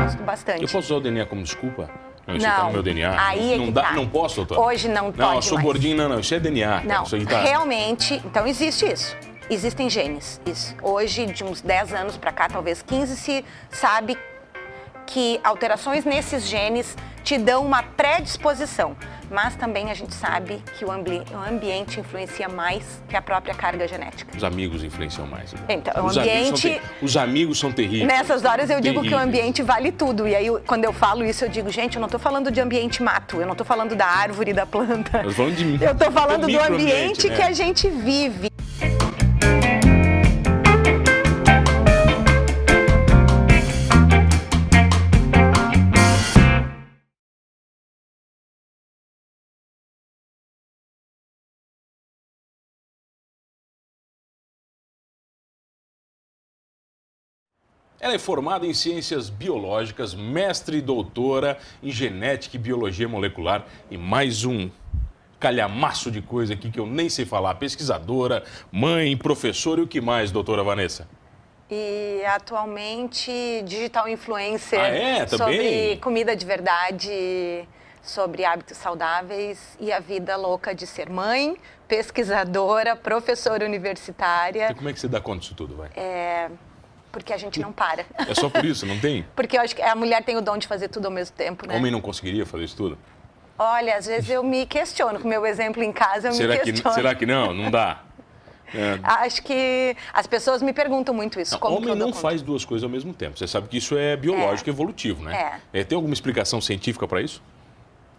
gosto bastante. Eu posso usar o DNA como desculpa? Não, isso Não, tá no meu DNA. aí é não que dá, tá. Não posso, doutor? Hoje não Não, eu pode sou mais. gordinho, não, isso é DNA. Não, isso aí tá... realmente, então existe isso. Existem genes, isso. Hoje, de uns 10 anos para cá, talvez 15, se sabe que alterações nesses genes te dão uma predisposição. Mas também a gente sabe que o ambiente influencia mais que a própria carga genética. Os amigos influenciam mais. Então, Os amigos são terríveis. Nessas horas eu digo que o ambiente vale tudo. E aí, quando eu falo isso, eu digo, gente, eu não tô falando de ambiente mato, eu não tô falando da árvore e da planta. Eu tô falando do ambiente que a gente vive. Ela é formada em ciências biológicas, mestre e doutora em genética e biologia molecular e mais um calhamaço de coisa aqui que eu nem sei falar. Pesquisadora, mãe, professora e o que mais, doutora Vanessa? E atualmente digital influencer Também? sobre comida de verdade, sobre hábitos saudáveis e a vida louca de ser mãe, pesquisadora, professora universitária. Então, como é que você dá conta disso tudo, vai? Porque a gente não para. É só por isso, não tem? Porque eu acho que a mulher tem o dom de fazer tudo ao mesmo tempo, né? Homem não conseguiria fazer isso tudo? Olha, às vezes eu me questiono, com o meu exemplo em casa, me questiono. Será que não? Não dá? Acho que as pessoas me perguntam muito isso. Como homem não faz duas coisas ao mesmo tempo. Você sabe que isso é biológico, evolutivo, né? Tem alguma explicação científica para isso?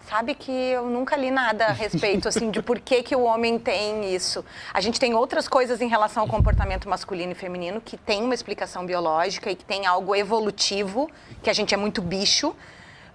Sabe que eu nunca li nada a respeito, assim, de por que o homem tem isso. A gente tem outras coisas em relação ao comportamento masculino e feminino que tem uma explicação biológica e que tem algo evolutivo, que a gente é muito bicho,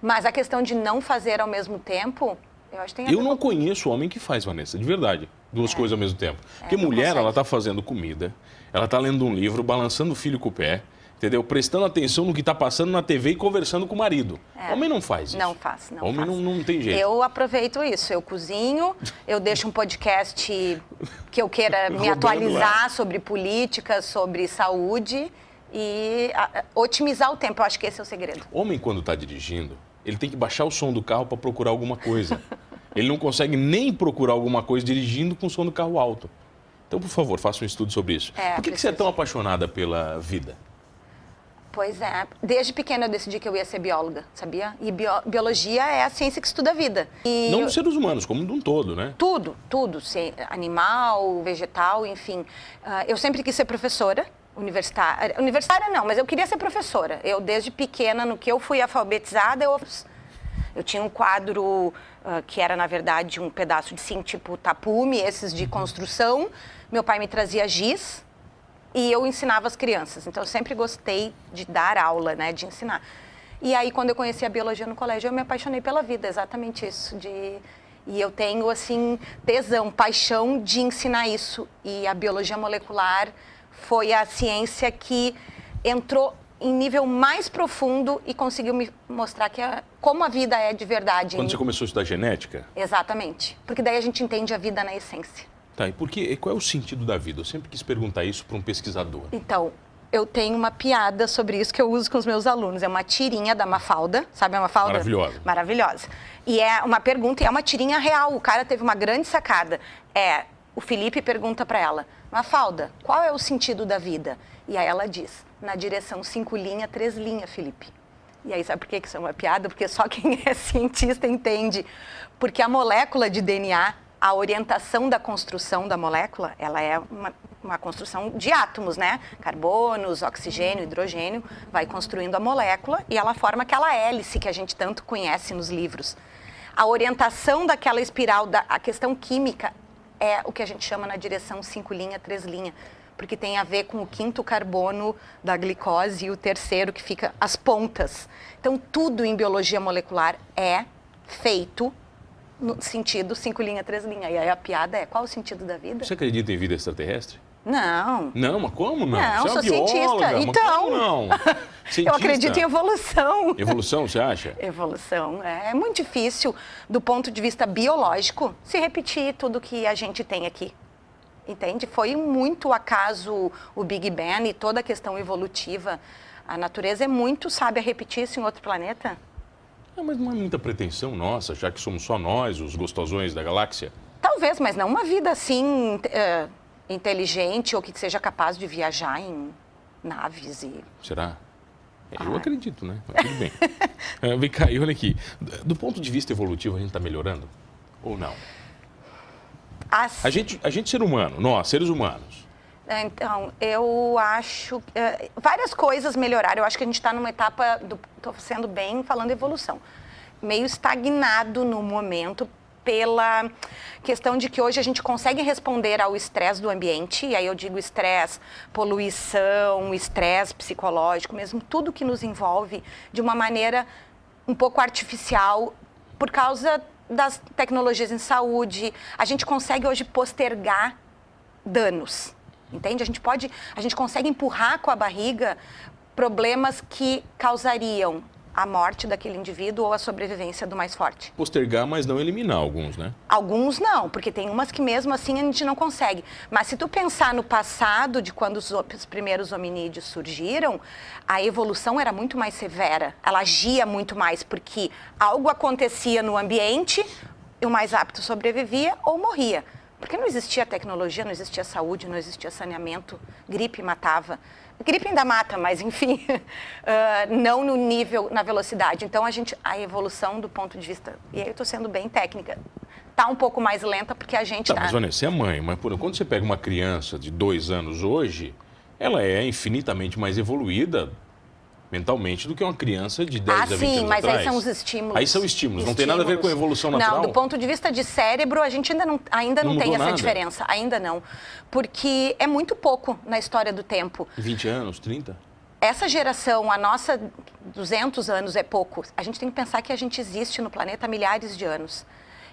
mas a questão de não fazer ao mesmo tempo, eu acho que tem a ver Eu não conheço homem que faz, Vanessa, de verdade, duas coisas ao mesmo tempo. Porque mulher, ela tá fazendo comida, ela tá lendo um livro, balançando o filho com o pé, entendeu? Prestando atenção no que está passando na TV e conversando com o marido. Homem não faz isso. Não faz, não Homem faz. Não tem jeito. Eu aproveito isso. Eu cozinho, eu deixo um podcast que eu queira me atualizar sobre política, sobre saúde e otimizar o tempo. Eu acho que esse é o segredo. Homem, quando está dirigindo, ele tem que baixar o som do carro para procurar alguma coisa. Ele não consegue nem procurar alguma coisa dirigindo com o som do carro alto. Então, por favor, faça um estudo sobre isso. Por que você é tão apaixonada pela vida? Pois é. Desde pequena eu decidi que eu ia ser bióloga, sabia? E biologia é a ciência que estuda a vida. E não dos seres humanos, como de um todo, né? Tudo. Animal, vegetal, enfim. Eu sempre quis ser professora universitária. Universitária não, mas eu queria ser professora. Eu, desde pequena, no que eu fui alfabetizada, eu tinha um quadro que era, na verdade, um pedaço de sim, tipo tapume, esses de construção. Meu pai me trazia giz. E eu ensinava as crianças, então eu sempre gostei de dar aula, né, de ensinar. E aí, quando eu conheci a biologia no colégio, eu me apaixonei pela vida, exatamente isso. E eu tenho, assim, tesão, paixão de ensinar isso. E a biologia molecular foi a ciência que entrou em nível mais profundo e conseguiu me mostrar como a vida é de verdade. Quando você começou a estudar genética? Exatamente, porque daí a gente entende a vida na essência. Tá, e qual é o sentido da vida? Eu sempre quis perguntar isso para um pesquisador. Então, eu tenho uma piada sobre isso que eu uso com os meus alunos. É uma tirinha da Mafalda, sabe a Mafalda? Maravilhosa. Maravilhosa. E é uma pergunta, e é uma tirinha real. O cara teve uma grande sacada. O Felipe pergunta para ela, Mafalda, qual é o sentido da vida? E aí ela diz, na direção 5 linha, 3 linha, Felipe. E aí, sabe por que isso é uma piada? Porque só quem é cientista entende. Porque a molécula de DNA... A orientação da construção da molécula, ela é uma construção de átomos, né? Carbonos, oxigênio, hidrogênio, vai construindo a molécula e ela forma aquela hélice que a gente tanto conhece nos livros. A orientação daquela espiral, a questão química, é o que a gente chama na direção 5 linha, 3 linha, porque tem a ver com o 5º carbono da glicose e o 3º que fica as pontas. Então, tudo em biologia molecular é feito no sentido 5 linha, 3 linha. E aí a piada é, qual o sentido da vida? Você acredita em vida extraterrestre? Não. Não, mas como não? Não, você é sou bióloga, cientista. Então, não? Eu acredito em evolução. Evolução, você acha? Evolução. É muito difícil, do ponto de vista biológico, se repetir tudo que a gente tem aqui. Entende? Foi muito acaso o Big Bang e toda a questão evolutiva. A natureza é muito sábia. Repetir isso em outro planeta? Mas não é muita pretensão nossa, já que somos só nós, os gostosões da galáxia? Talvez, mas não uma vida assim inteligente ou que seja capaz de viajar em naves e... Será? Eu acredito, né? Mas tudo bem. Vem cá, e olha aqui. Do ponto de vista evolutivo, a gente está melhorando? Ou não? A gente ser humano, nós, seres humanos. Então, eu acho várias coisas melhoraram. Eu acho que a gente está numa etapa, estou sendo bem falando evolução, meio estagnado no momento pela questão de que hoje a gente consegue responder ao estresse do ambiente, e aí eu digo estresse, poluição, estresse psicológico, mesmo tudo que nos envolve de uma maneira um pouco artificial por causa das tecnologias em saúde. A gente consegue hoje postergar danos. Entende? A gente consegue empurrar com a barriga problemas que causariam a morte daquele indivíduo ou a sobrevivência do mais forte. Postergar, mas não eliminar alguns, né? Alguns não, porque tem umas que mesmo assim a gente não consegue. Mas se tu pensar no passado, de quando os primeiros hominídeos surgiram, a evolução era muito mais severa. Ela agia muito mais, porque algo acontecia no ambiente e o mais apto sobrevivia ou morria. Porque não existia tecnologia, não existia saúde, não existia saneamento, gripe matava. Gripe ainda mata, mas enfim, não no nível, na velocidade. Então a evolução do ponto de vista, e aí eu estou sendo bem técnica, está um pouco mais lenta porque a gente está... Mas Vanessa, você é mãe, mas quando você pega uma criança de 2 anos hoje, ela é infinitamente mais evoluída mentalmente do que uma criança de 10 a 20 anos sim, mas atrás. aí são os estímulos. Aí são estímulos, não tem nada a ver com a evolução natural? Não, do ponto de vista de cérebro, a gente ainda não tem essa diferença, ainda não. Porque é muito pouco na história do tempo. 20 anos, 30? Essa geração, a nossa, 200 anos é pouco. A gente tem que pensar que a gente existe no planeta há milhares de anos.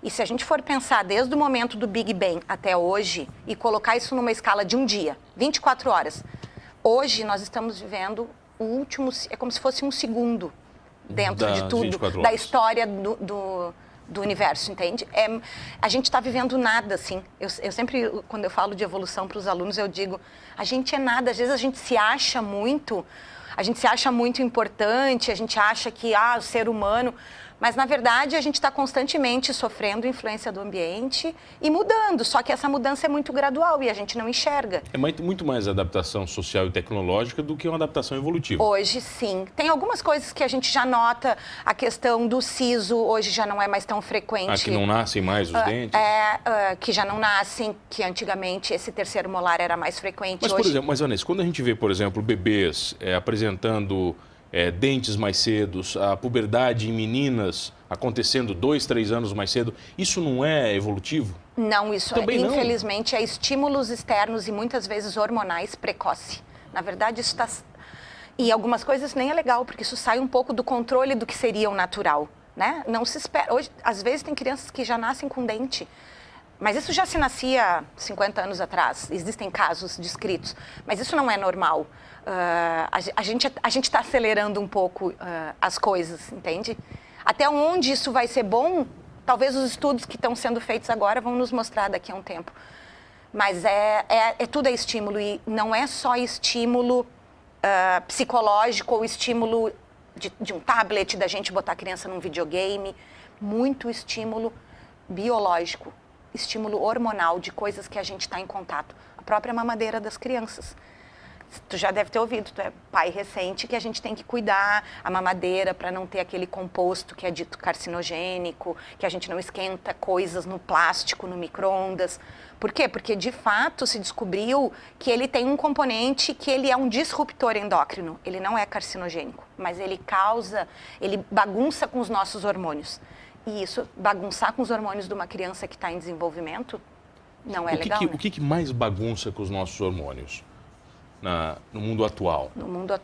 E se a gente for pensar desde o momento do Big Bang até hoje e colocar isso numa escala de um dia, 24 horas, hoje nós estamos vivendo o último, é como se fosse um segundo dentro de tudo, da história do universo, entende? A gente está vivendo nada, assim. Eu sempre, quando eu falo de evolução para os alunos, eu digo, a gente é nada. Às vezes a gente se acha muito importante, a gente acha que, o ser humano... Mas, na verdade, a gente está constantemente sofrendo influência do ambiente e mudando. Só que essa mudança é muito gradual e a gente não enxerga. É muito mais adaptação social e tecnológica do que uma adaptação evolutiva. Hoje, sim. Tem algumas coisas que a gente já nota. A questão do siso hoje já não é mais tão frequente. Que não nascem mais os dentes? Que já não nascem, que antigamente esse terceiro molar era mais frequente. Mas, hoje... por exemplo, Vanessa, quando a gente vê, por exemplo, bebês apresentando... dentes mais cedos, a puberdade em meninas acontecendo 2, 3 anos mais cedo, isso não é evolutivo? Não, isso também infelizmente é estímulos externos e muitas vezes hormonais precoce. Na verdade, isso está... E algumas coisas nem é legal, porque isso sai um pouco do controle do que seria o natural, né? Não se espera... Hoje, às vezes tem crianças que já nascem com dente, mas isso já se nascia 50 anos atrás, existem casos descritos, mas isso não é normal. A gente está acelerando um pouco as coisas, entende? Até onde isso vai ser bom, talvez os estudos que estão sendo feitos agora vão nos mostrar daqui a um tempo. Mas tudo é estímulo, e não é só estímulo psicológico ou estímulo de um tablet, da gente botar a criança num videogame, muito estímulo biológico, estímulo hormonal de coisas que a gente está em contato. A própria mamadeira das crianças. Tu já deve ter ouvido, tu é pai recente, que a gente tem que cuidar a mamadeira para não ter aquele composto que é dito carcinogênico, que a gente não esquenta coisas no plástico, no micro-ondas. Por quê? Porque, de fato, se descobriu que ele tem um componente que ele é um disruptor endócrino. Ele não é carcinogênico, mas ele bagunça com os nossos hormônios. E isso, bagunçar com os hormônios de uma criança que está em desenvolvimento, não é legal. O que mais bagunça com os nossos hormônios? No mundo atual,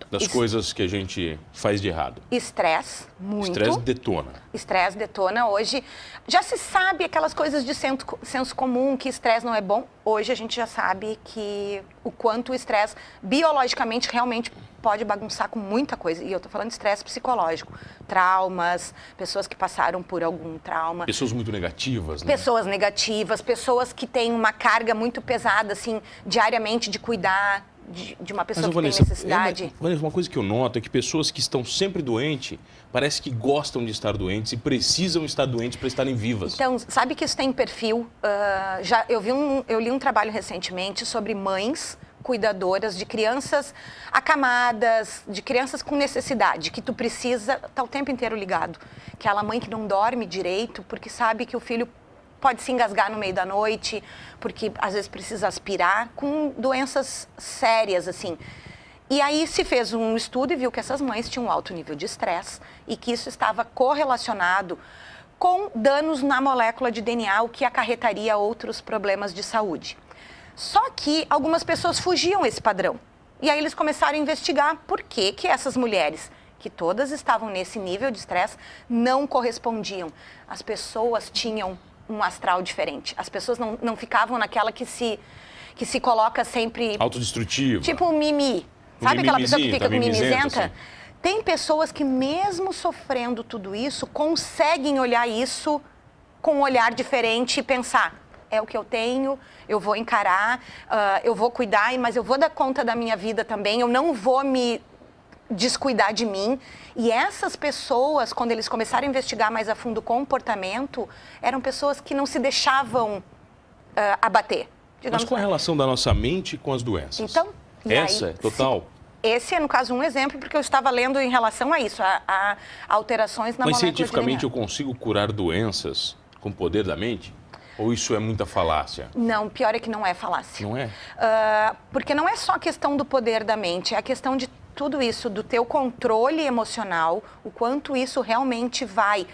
das coisas que a gente faz de errado? Estresse, muito. Estresse detona. Estresse detona. Hoje, já se sabe aquelas coisas de senso comum, que estresse não é bom. Hoje a gente já sabe que o quanto o estresse, biologicamente, realmente pode bagunçar com muita coisa. E eu estou falando de estresse psicológico. Traumas, pessoas que passaram por algum trauma. Pessoas muito negativas, né? Pessoas negativas, pessoas que têm uma carga muito pesada, assim, diariamente de cuidar de uma pessoa que Vanessa, tem necessidade. Vanessa, uma coisa que eu noto é que pessoas que estão sempre doentes, parece que gostam de estar doentes e precisam estar doentes para estarem vivas. Então, sabe que isso tem perfil? Eu li um trabalho recentemente sobre mães cuidadoras de crianças acamadas, de crianças com necessidade, que tu precisa estar o tempo inteiro ligado. Aquela mãe que não dorme direito porque sabe que o filho pode se engasgar no meio da noite, porque às vezes precisa aspirar, com doenças sérias, assim. E aí se fez um estudo e viu que essas mães tinham um alto nível de estresse e que isso estava correlacionado com danos na molécula de DNA, o que acarretaria outros problemas de saúde. Só que algumas pessoas fugiam esse padrão. E aí eles começaram a investigar por que essas mulheres, que todas estavam nesse nível de estresse, não correspondiam. As pessoas tinham um astral diferente. As pessoas não ficavam naquela que se coloca sempre... autodestrutiva. Tipo um mimi. Sabe aquela pessoa que fica mimizenta? Assim. Tem pessoas que mesmo sofrendo tudo isso, conseguem olhar isso com um olhar diferente e pensar, é o que eu tenho, eu vou encarar, eu vou cuidar, mas eu vou dar conta da minha vida também, eu não vou me descuidar de mim. E essas pessoas, quando eles começaram a investigar mais a fundo o comportamento, eram pessoas que não se deixavam abater. Mas qual a relação da nossa mente com as doenças? Então, essa, total? Esse é, no caso, um exemplo, porque eu estava lendo em relação a isso, a alterações na molécula de DNA. Mas cientificamente eu consigo curar doenças com o poder da mente? Ou isso é muita falácia? Não, pior é que não é falácia. Não é? Porque não é só a questão do poder da mente, é a questão de tudo isso, do teu controle emocional, o quanto isso realmente vai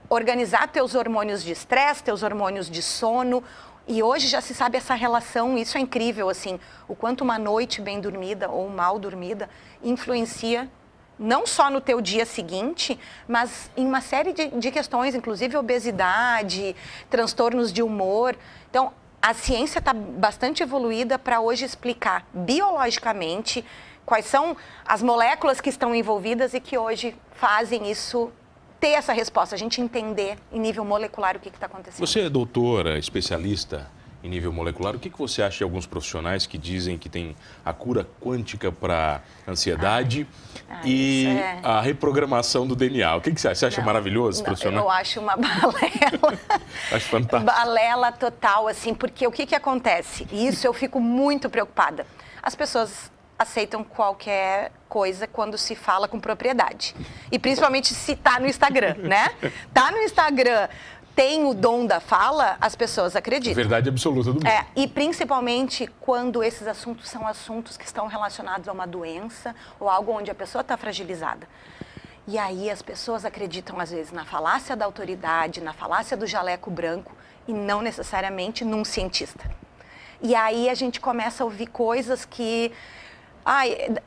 organizar teus hormônios de estresse, teus hormônios de sono. E hoje já se sabe essa relação, isso é incrível, assim, o quanto uma noite bem dormida ou mal dormida influencia não só no teu dia seguinte, mas em uma série de questões, inclusive obesidade, transtornos de humor. Então, a ciência está bastante evoluída para hoje explicar biologicamente quais são as moléculas que estão envolvidas e que hoje fazem isso, ter essa resposta, a gente entender em nível molecular o que está acontecendo. Você é doutora, especialista em nível molecular. O que você acha de alguns profissionais que dizem que tem a cura quântica para ansiedade e a reprogramação do DNA? O que você acha? Você acha maravilhoso esse profissional? Eu acho uma balela. Acho fantástico. Balela total, assim, porque o que acontece? E isso eu fico muito preocupada. As pessoas aceitam qualquer coisa quando se fala com propriedade. E principalmente se tá no Instagram, né? Tá no Instagram, tem o dom da fala, as pessoas acreditam. Verdade absoluta do mundo. E principalmente quando esses assuntos são assuntos que estão relacionados a uma doença ou algo onde a pessoa está fragilizada. E aí as pessoas acreditam, às vezes, na falácia da autoridade, na falácia do jaleco branco e não necessariamente num cientista. E aí a gente começa a ouvir coisas que...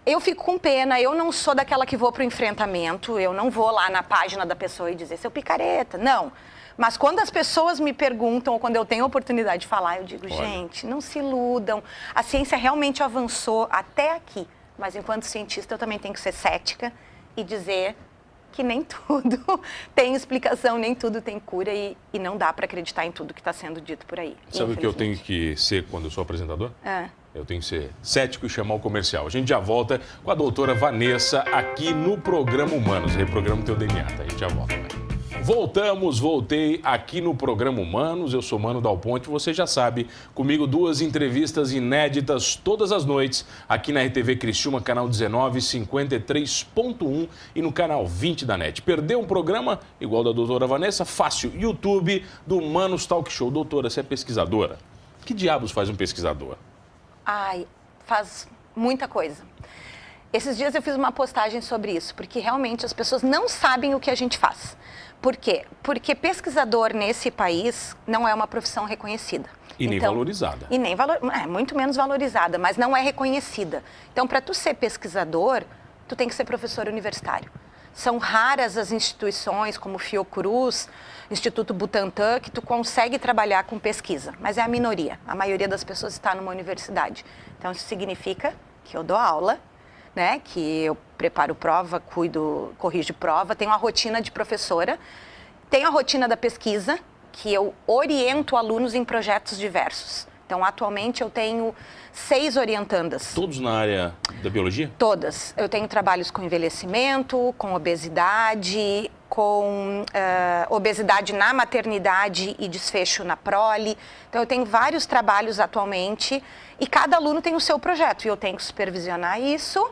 eu fico com pena, eu não sou daquela que vou para o enfrentamento, eu não vou lá na página da pessoa e dizer, seu picareta, não. Mas quando as pessoas me perguntam, ou quando eu tenho a oportunidade de falar, eu digo, gente, não se iludam, a ciência realmente avançou até aqui, mas enquanto cientista eu também tenho que ser cética e dizer que nem tudo tem explicação, nem tudo tem cura e não dá para acreditar em tudo que está sendo dito por aí. Sabe o que eu tenho que ser quando eu sou apresentador? Eu tenho que ser cético e chamar o comercial. A gente já volta com a doutora Vanessa aqui no Programa Humanos. Reprograma o teu DNA, tá? A gente já volta. Voltei aqui no Programa Humanos. Eu sou Mano Dal Ponte, você já sabe. Comigo 2 entrevistas inéditas todas as noites aqui na RTV Criciúma, canal 19, 53.1 e no canal 20 da NET. Perdeu um programa igual da doutora Vanessa? Fácil, YouTube do Manos Talk Show. Doutora, você é pesquisadora? Que diabos faz um pesquisador? Faz muita coisa. Esses dias eu fiz uma postagem sobre isso, porque realmente as pessoas não sabem o que a gente faz. Por quê? Porque pesquisador nesse país não é uma profissão reconhecida. E nem valorizada. E nem muito menos valorizada, mas não é reconhecida. Então, para tu ser pesquisador, tu tem que ser professor universitário. São raras as instituições, como Fiocruz, Instituto Butantan, que tu consegue trabalhar com pesquisa, mas é a minoria. A maioria das pessoas está numa universidade. Então, isso significa que eu dou aula, né? Que eu preparo prova, corrijo prova, tenho a rotina de professora, tenho a rotina da pesquisa, que eu oriento alunos em projetos diversos. Então, atualmente, eu tenho 6 orientandas. Todos na área da biologia? Todas. Eu tenho trabalhos com envelhecimento, com obesidade, com obesidade na maternidade e desfecho na prole. Então, eu tenho vários trabalhos atualmente e cada aluno tem o seu projeto. E eu tenho que supervisionar isso,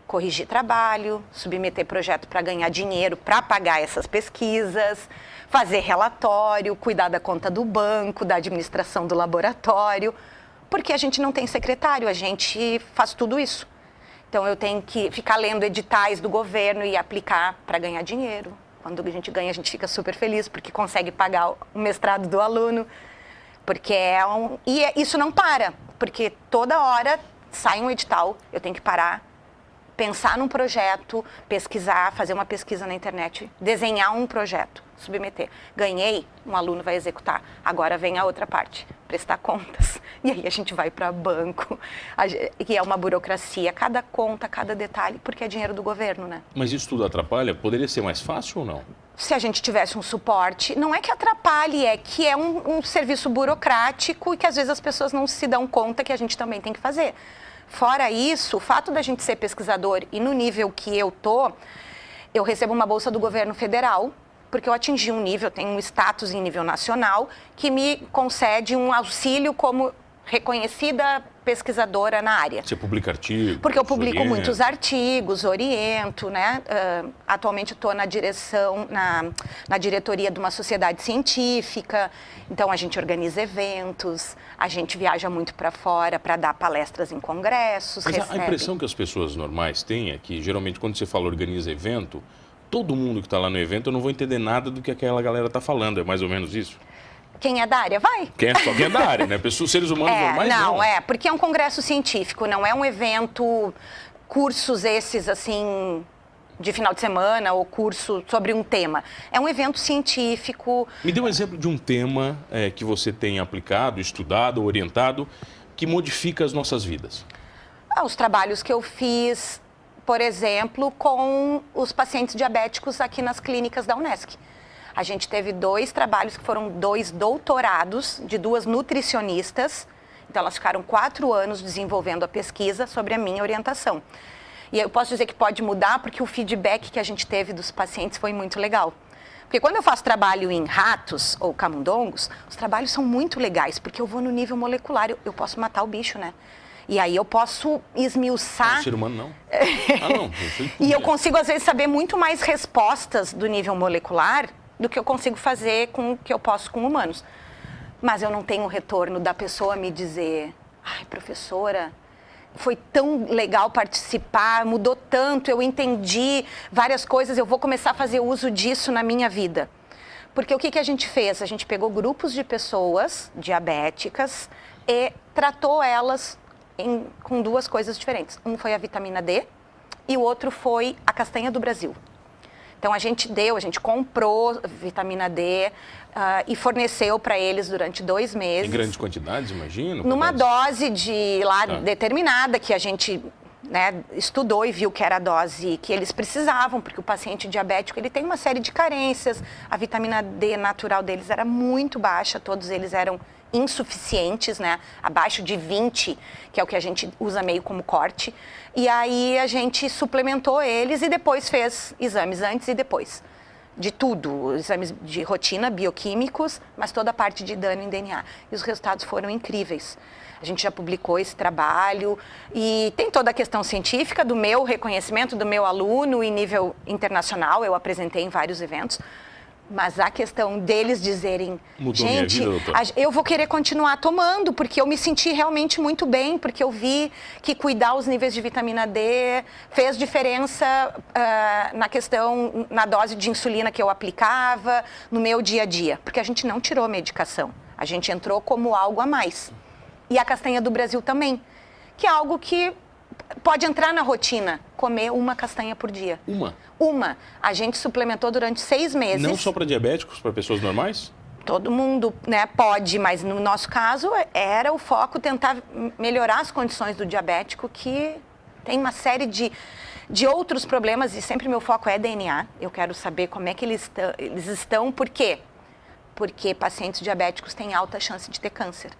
corrigir trabalho, submeter projeto para ganhar dinheiro, para pagar essas pesquisas, fazer relatório, cuidar da conta do banco, da administração do laboratório, porque a gente não tem secretário, a gente faz tudo isso. Então, eu tenho que ficar lendo editais do governo e aplicar para ganhar dinheiro. Quando a gente ganha, a gente fica super feliz, porque consegue pagar o mestrado do aluno. Porque isso não para, porque toda hora sai um edital, eu tenho que parar, pensar num projeto, pesquisar, fazer uma pesquisa na internet, desenhar um projeto, submeter. Ganhei, um aluno vai executar. Agora vem a outra parte, prestar contas. E aí a gente vai para banco, que é uma burocracia, cada conta, cada detalhe, porque é dinheiro do governo, né? Mas isso tudo atrapalha? Poderia ser mais fácil ou não? Se a gente tivesse um suporte, não é que atrapalhe, é que é um serviço burocrático e que às vezes as pessoas não se dão conta que a gente também tem que fazer. Fora isso, o fato da gente ser pesquisador e no nível que eu tô, eu recebo uma bolsa do governo federal, porque eu atingi um nível, tenho um status em nível nacional, que me concede um auxílio como reconhecida pesquisadora na área. Você publica artigos? Porque eu publico muitos artigos, oriento, né? Atualmente eu estou na direção, na diretoria de uma sociedade científica, então a gente organiza eventos, a gente viaja muito para fora para dar palestras em congressos. Mas a impressão que as pessoas normais têm é que, geralmente, quando você fala organiza evento, todo mundo que está lá no evento, eu não vou entender nada do que aquela galera está falando, é mais ou menos isso? Quem é da área, vai. Só quem é da área, né? Pessoas, seres humanos normais, não. Porque é um congresso científico, não é um evento, cursos esses, assim, de final de semana ou curso sobre um tema. É um evento científico. Me dê um exemplo de um tema que você tenha aplicado, estudado, orientado, que modifica as nossas vidas. Os trabalhos que eu fiz, por exemplo, com os pacientes diabéticos aqui nas clínicas da Unesc. A gente teve 2 trabalhos que foram 2 doutorados de 2 nutricionistas. Então, elas ficaram 4 anos desenvolvendo a pesquisa sobre a minha orientação. E eu posso dizer que pode mudar porque o feedback que a gente teve dos pacientes foi muito legal. Porque quando eu faço trabalho em ratos ou camundongos, os trabalhos são muito legais, porque eu vou no nível molecular, eu posso matar o bicho, né? E aí eu posso esmiuçar... O ser humano não. Não. E eu consigo, às vezes, saber muito mais respostas do nível molecular do que eu consigo fazer com o que eu posso com humanos. Mas eu não tenho o retorno da pessoa me dizer: ai, professora, foi tão legal participar, mudou tanto, eu entendi várias coisas, eu vou começar a fazer uso disso na minha vida. Porque o que a gente fez? A gente pegou grupos de pessoas diabéticas e tratou elas com 2 coisas diferentes. Um foi a vitamina D e o outro foi a castanha do Brasil. Então, a gente comprou vitamina D e forneceu para eles durante 2 meses. Em grandes quantidades, imagino? Numa dose determinada, que a gente estudou e viu que era a dose que eles precisavam, porque o paciente diabético ele tem uma série de carências. A vitamina D natural deles era muito baixa, todos eles eram insuficientes, né? Abaixo de 20, que é o que a gente usa meio como corte. E aí a gente suplementou eles e depois fez exames antes e depois. De tudo, exames de rotina, bioquímicos, mas toda a parte de dano em DNA. E os resultados foram incríveis. A gente já publicou esse trabalho e tem toda a questão científica do meu reconhecimento, do meu aluno em nível internacional, eu apresentei em vários eventos. Mas a questão deles dizerem, mudou gente, minha vida, eu vou querer continuar tomando, porque eu me senti realmente muito bem, porque eu vi que cuidar os níveis de vitamina D fez diferença na questão, na dose de insulina que eu aplicava, no meu dia a dia. Porque a gente não tirou medicação, a gente entrou como algo a mais. E a castanha do Brasil também, que é algo que pode entrar na rotina, comer uma castanha por dia. Uma. A gente suplementou durante 6 meses. Não só para diabéticos, para pessoas normais? Todo mundo, né, pode, mas no nosso caso era o foco tentar melhorar as condições do diabético, que tem uma série de outros problemas e sempre meu foco é DNA. Eu quero saber como é que eles estão, por quê? porque pacientes diabéticos têm alta chance de ter câncer.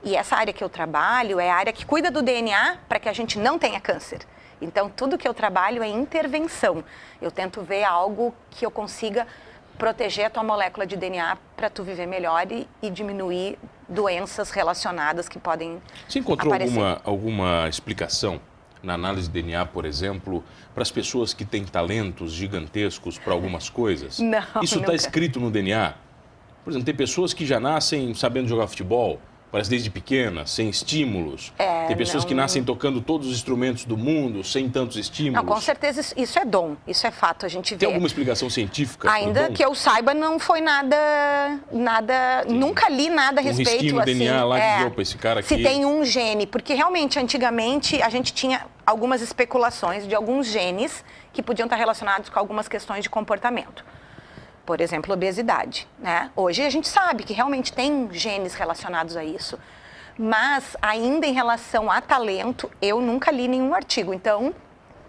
E essa área que eu trabalho é a área que cuida do DNA para que a gente não tenha câncer. Então, tudo que eu trabalho é intervenção. Eu tento ver algo que eu consiga proteger a tua molécula de DNA para tu viver melhor e diminuir doenças relacionadas que podem Você encontrou aparecer. alguma explicação na análise de DNA, por exemplo, para as pessoas que têm talentos gigantescos para algumas coisas? Não, Isso está nunca. escrito no DNA? Por exemplo, tem pessoas que já nascem sabendo jogar futebol, parece desde pequena, sem estímulos. Tem pessoas que nascem tocando todos os instrumentos do mundo, sem tantos estímulos. Não, com certeza isso é dom, isso é fato, a gente vê. Tem alguma explicação científica pro Ainda dom? que eu saiba, não foi nada, nunca li nada a respeito, risquinho no assim. DNA lá que diz, opa, esse cara Se aqui- tem um gene, porque realmente, antigamente, a gente tinha algumas especulações de alguns genes que podiam estar relacionados com algumas questões de comportamento. Por exemplo, obesidade, né? Hoje a gente sabe que realmente tem genes relacionados a isso. Mas, ainda em relação a talento, eu nunca li nenhum artigo. Então,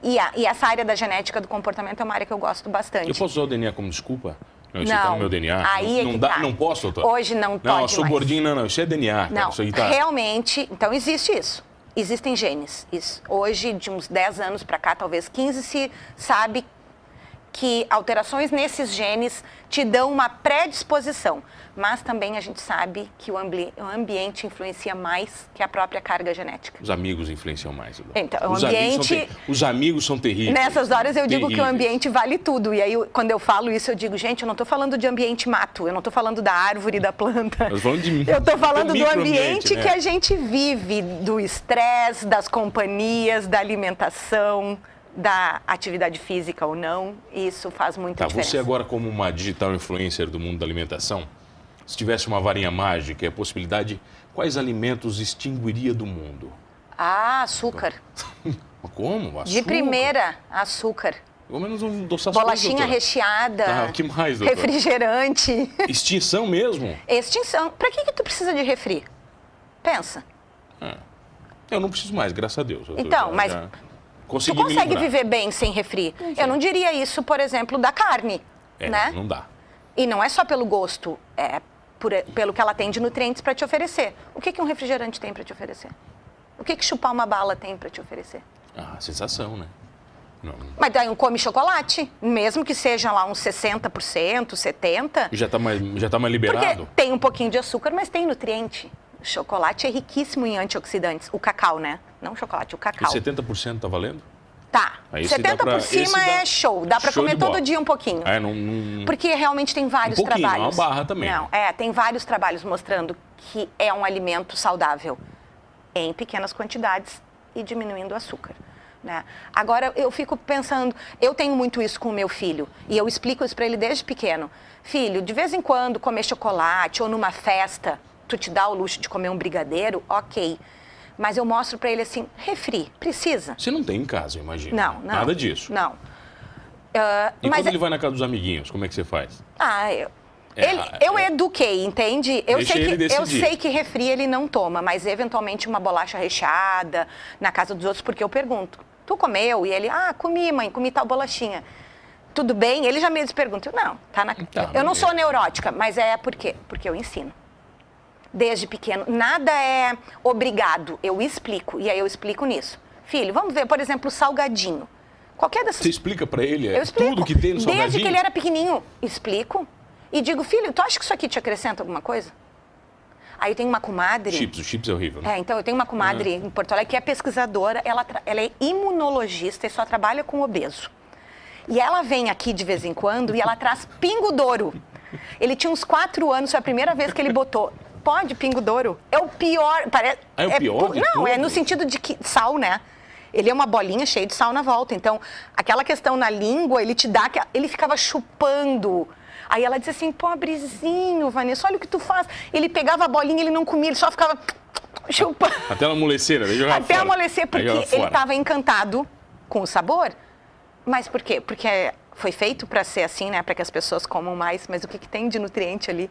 e essa área da genética do comportamento é uma área que eu gosto bastante. Eu posso usar o DNA como desculpa? Não, isso Não. tá no meu DNA. Aí é não que dá, tá. não posso, doutor? Hoje não Não, eu pode sou mais. gordinho, não, isso é DNA. Cara. Não, Isso aí tá... realmente, então existe isso. Existem genes. Hoje, de uns 10 anos para cá, talvez 15, se sabe que alterações nesses genes te dão uma predisposição. Mas também a gente sabe que o ambiente influencia mais que a própria carga genética. Os amigos influenciam mais. Eduardo. Então, o Os amigos ambiente... os amigos são terríveis. Nessas horas eu digo que o Terríveis. ambiente vale tudo. E aí, quando eu falo isso, eu digo, gente, eu não estou falando de ambiente mato, eu não estou falando da árvore e da planta. Eu tô falando de Eu estou falando do microambiente, ambiente né? que a gente vive, do estresse, das companhias, da alimentação, da atividade física ou não. Isso faz muita Tá, diferença. você agora como uma digital influencer do mundo da alimentação, se tivesse uma varinha mágica e a possibilidade, quais alimentos extinguiria do mundo? Ah, açúcar. Como? Açúcar? De primeira, açúcar. Pelo menos um doçações, Bolachinha doutora. recheada. Tá, que mais, doutor? Refrigerante. Extinção mesmo? Extinção. Pra que tu precisa de refri? Pensa. Eu não preciso mais, graças a Deus. doutor. Então, Já- mas já Tu consegui me consegue livrar. viver bem sem refri? Eu não diria isso, por exemplo, da carne, né? Não dá. E não é só pelo gosto, é pelo que ela tem de nutrientes para te oferecer. O que um refrigerante tem para te oferecer? O que chupar uma bala tem para te oferecer? Ah, sensação, né? Não. Mas daí come chocolate, mesmo que seja lá uns 60%, 70%. Já tá mais Porque liberado? tem um pouquinho de açúcar, mas tem nutriente. O chocolate é riquíssimo em antioxidantes. O cacau, né? Não o chocolate, o E cacau. 70% tá valendo? Tá. Aí esse 70 dá pra- por cima esse dá- é show. Dá pra show comer de bola. todo dia um pouquinho. É, não... Porque realmente tem vários Um pouquinho, trabalhos. uma barra também. Não, tem vários trabalhos mostrando que é um alimento saudável em pequenas quantidades e diminuindo o açúcar. Né? Agora, eu fico pensando, eu tenho muito isso com o meu filho e eu explico isso para ele desde pequeno. Filho, de vez em quando comer chocolate ou numa festa, tu te dá o luxo de comer um brigadeiro, ok. Mas eu mostro para ele assim, refri, precisa? Você não tem em casa, eu imagino. Não, não. Nada disso. Não. E Mas quando ele vai na casa dos amiguinhos, como é que você faz? Eu eduquei, entende? Eu Deixa ele sei decidir. que refri ele não toma, mas eventualmente uma bolacha recheada na casa dos outros, porque eu pergunto, tu comeu? E ele, comi, mãe, comi tal bolachinha. Tudo bem? Ele já me pergunta, não, tá na... Eu não sou neurótica, mas por quê? Porque eu ensino. Desde pequeno, nada é obrigado, eu explico, e aí eu explico nisso. Filho, vamos ver, por exemplo, o salgadinho. Qualquer dessas... Você explica pra ele Eu explico. tudo que tem no salgadinho? Desde que ele era pequenininho, explico. E digo, filho, tu acha que isso aqui te acrescenta alguma coisa? Aí eu tenho uma comadre... O chips é horrível, né? Então, eu tenho uma comadre em Porto Alegre que é pesquisadora, ela é imunologista e só trabalha com obeso. E ela vem aqui de vez em quando e ela traz Pingo Douro. Ele tinha uns 4 anos, foi a primeira vez que ele botou. Pode, Pingo Douro? É o pior... É o pior de Não, é tudo? no sentido de que sal, né? Ele é uma bolinha cheia de sal na volta. Então, aquela questão na língua, ele te dá... Ele ficava chupando. Aí ela disse assim, pobrezinho, Vanessa, olha o que tu faz. Ele pegava a bolinha, ele não comia, ele só ficava chupando. Até ela amolecer, né? Jogar Até fora. amolecer, porque Aí joga ele fora. estava encantado com o sabor. Mas por quê? Porque foi feito para ser assim, né? Para que as pessoas comam mais. Mas o que tem de nutriente ali?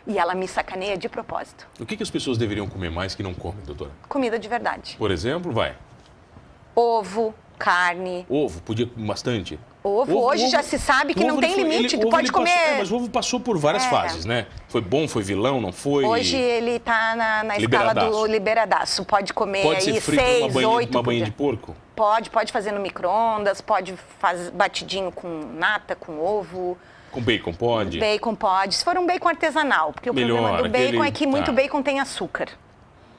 E ela me sacaneia de propósito. O que as pessoas deveriam comer mais que não comem, doutora? Comida de verdade. Por exemplo, vai. Ovo, carne. Ovo, podia comer bastante. Ovo, hoje já se sabe que não tem limite, tu pode comer... mas o ovo passou por várias fases, né? Foi bom, foi vilão, não foi? Hoje ele tá na escala do liberadaço. Pode comer pode aí ser frito 6, 8... Uma banha de porco? Pode fazer no micro-ondas, pode fazer batidinho com nata, com ovo. Com bacon pode? Bacon pode, se for um bacon artesanal, porque o problema do bacon é que muito bacon tem açúcar.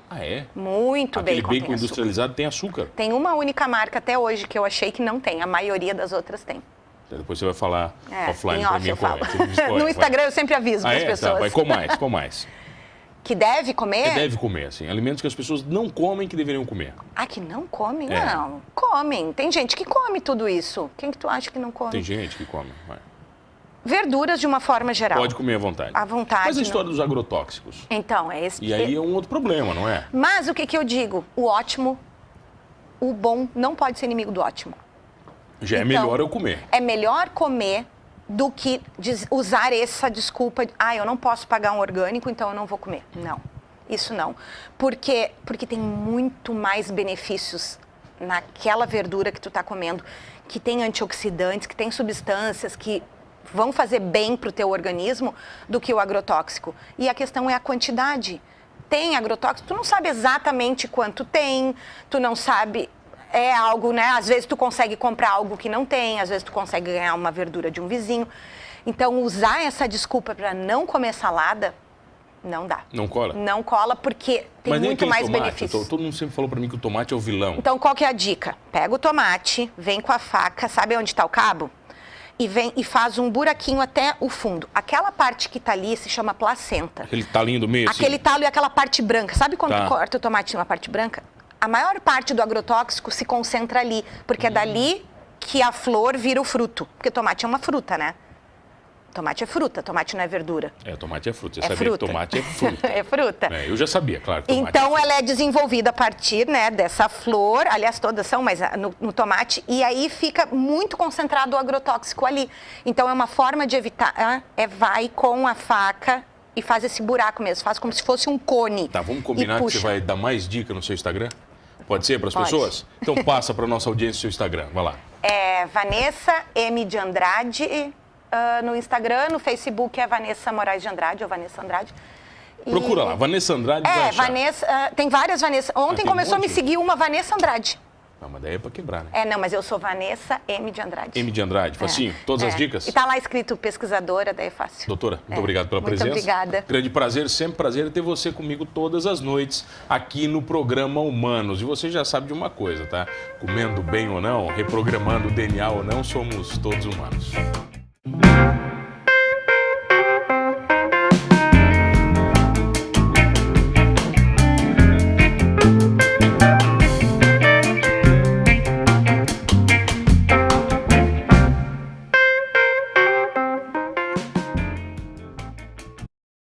Ah, é? Muito Aquele bacon bacon industrializado tem açúcar? Tem uma única marca até hoje que eu achei que não tem, a maioria das outras tem. Depois você vai falar offline pra mim. Eu falo. No Instagram eu sempre aviso para as pessoas. Tá, vai com mais. Que deve comer? Que deve comer, assim. Alimentos que as pessoas não comem que deveriam comer. Ah, que não comem? Não, comem. Tem gente que come tudo isso. Quem que tu acha que não come? Tem gente que come, vai. Verduras de uma forma geral. Pode comer à vontade. À vontade. Mas a história dos agrotóxicos? Então, é esse... E aí é um outro problema, não é? Mas o que eu digo? O ótimo, o bom não pode ser inimigo do ótimo. Já é melhor eu comer. É melhor comer do que usar essa desculpa de, eu não posso pagar um orgânico, então eu não vou comer. Não, isso não. Porque tem muito mais benefícios naquela verdura que tu tá comendo, que tem antioxidantes, que tem substâncias que vão fazer bem para o teu organismo do que o agrotóxico. E a questão é a quantidade. Tem agrotóxico, tu não sabe exatamente quanto tem, tu não sabe, é algo, né? Às vezes tu consegue comprar algo que não tem, às vezes tu consegue ganhar uma verdura de um vizinho. Então, usar essa desculpa para não comer salada, não dá. Não cola? Não cola porque tem muito mais benefícios. Todo mundo sempre falou para mim que o tomate é o vilão. Então, qual que é a dica? Pega o tomate, vem com a faca, sabe onde está o cabo? E faz um buraquinho até o fundo. Aquela parte que tá ali se chama placenta. Aquele talinho do meio, aquele talo e aquela parte branca. Sabe quando tu corta o tomate numa parte branca? A maior parte do agrotóxico se concentra ali, porque é dali que a flor vira o fruto. Porque tomate é uma fruta, né? Tomate é fruta, tomate não é verdura. Tomate é fruta. Você sabia que tomate é fruta. É fruta. Eu já sabia, claro. Então, ela é desenvolvida a partir, né, dessa flor, aliás, todas são, mas no tomate, e aí fica muito concentrado o agrotóxico ali. Então, é uma forma de evitar, vai com a faca e faz esse buraco mesmo, faz como se fosse um cone. Tá, vamos combinar que você vai dar mais dica no seu Instagram? Pode ser para as pessoas? Então, passa para nossa audiência o seu Instagram, vai lá. É Vanessa M. de Andrade... no Instagram, no Facebook é Vanessa Moraes de Andrade, ou Vanessa Andrade. Procura lá, Vanessa Andrade. Vanessa, tem várias Vanessa. Ontem começou a me seguir uma Vanessa Andrade. Mas daí é pra quebrar, né? Não, mas eu sou Vanessa M. de Andrade. M. de Andrade, facinho? Todas as dicas? E tá lá escrito pesquisadora, daí é fácil. Doutora, muito obrigado pela presença. Muito obrigada. Grande prazer, sempre prazer ter você comigo todas as noites aqui no programa Humanos. E você já sabe de uma coisa, tá? Comendo bem ou não, reprogramando o DNA ou não, somos todos humanos.